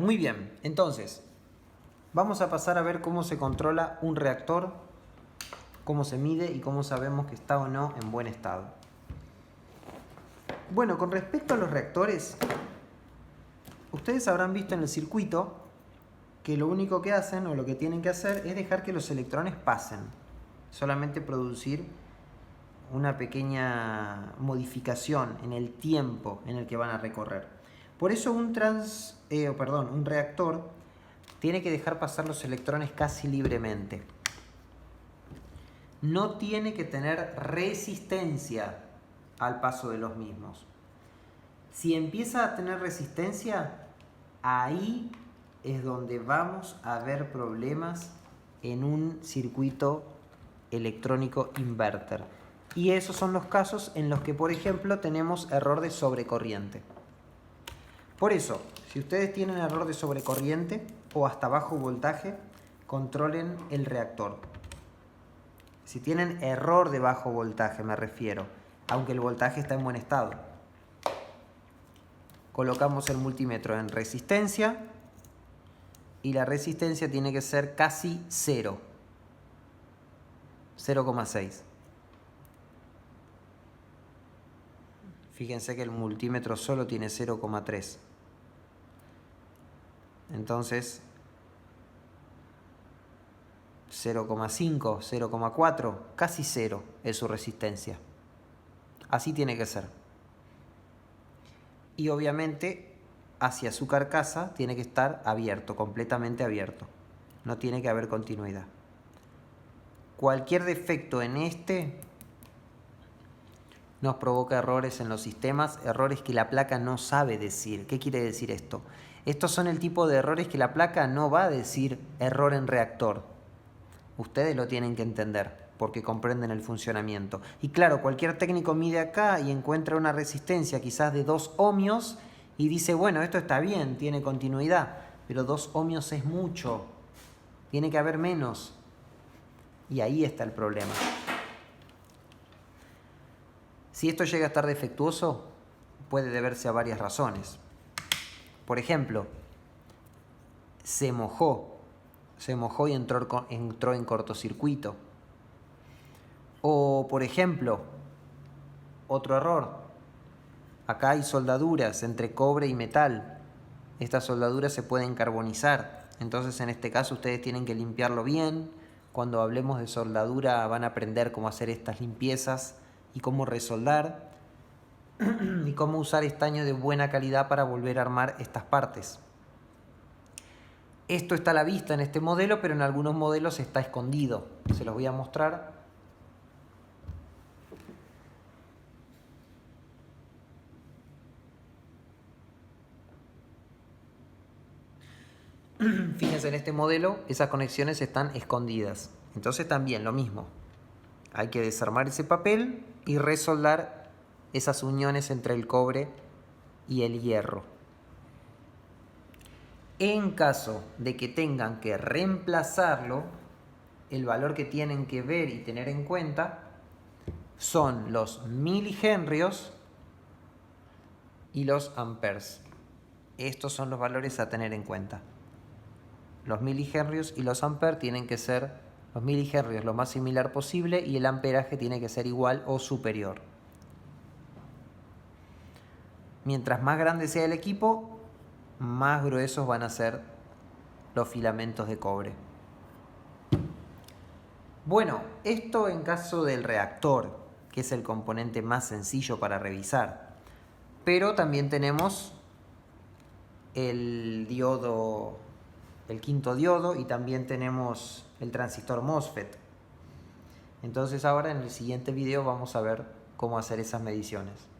muy bien. Entonces, vamos a pasar a ver cómo se controla un reactor, cómo se mide y cómo sabemos que está o no en buen estado. Bueno, con respecto a los reactores, ustedes habrán visto en el circuito que lo único que hacen o lo que tienen que hacer es dejar que los electrones pasen. Solamente producir una pequeña modificación en el tiempo en el que van a recorrer. Por eso un reactor tiene que dejar pasar los electrones casi libremente. No tiene que tener resistencia al paso de los mismos. Si empieza a tener resistencia, ahí es donde vamos a ver problemas en un circuito electrónico inverter. Y esos son los casos en los que, por ejemplo, tenemos error de sobrecorriente. Por eso, si ustedes tienen error de sobrecorriente o hasta bajo voltaje, controlen el reactor. Si tienen error de bajo voltaje, me refiero, aunque el voltaje está en buen estado. Colocamos el multímetro en resistencia y la resistencia tiene que ser casi 0. 0,6. Fíjense que el multímetro solo tiene 0,3. Entonces 0,5, 0,4, casi 0 es su resistencia. Así tiene que ser. Y obviamente hacia su carcasa tiene que estar abierto, completamente abierto. No tiene que haber continuidad. Cualquier defecto en este nos provoca errores en los sistemas, errores que la placa no sabe decir. ¿Qué quiere decir esto? Estos son el tipo de errores que la placa no va a decir error en reactor. Ustedes lo tienen que entender porque comprenden el funcionamiento. Y claro, cualquier técnico mide acá y encuentra una resistencia quizás de 2 ohmios y dice, bueno, esto está bien, tiene continuidad, pero 2 ohmios es mucho, tiene que haber menos. Y ahí está el problema. Si esto llega a estar defectuoso, puede deberse a varias razones. Por ejemplo, se mojó y entró en cortocircuito. O, por ejemplo, otro error. Acá hay soldaduras entre cobre y metal. Estas soldaduras se pueden carbonizar. Entonces, en este caso, ustedes tienen que limpiarlo bien. Cuando hablemos de soldadura, van a aprender cómo hacer estas limpiezas y cómo resoldar y cómo usar estaño de buena calidad para volver a armar estas partes. Esto está a la vista en este modelo, pero en algunos modelos está escondido. Se los voy a mostrar. Fíjense, en este modelo esas conexiones están escondidas. Entonces también lo mismo. Hay que desarmar ese papel y resoldar esas uniones entre el cobre y el hierro. En caso de que tengan que reemplazarlo, el valor que tienen que ver y tener en cuenta son los milihenrios y los amperes. Estos son los valores a tener en cuenta. Los milihenrios y los amperes tienen que ser, los milihenrios lo más similar posible y el amperaje tiene que ser igual o superior. Mientras más grande sea el equipo, más gruesos van a ser los filamentos de cobre. Bueno, esto en caso del reactor, que es el componente más sencillo para revisar. Pero también tenemos el diodo, el quinto diodo, y también tenemos el transistor MOSFET. Entonces ahora en el siguiente video vamos a ver cómo hacer esas mediciones.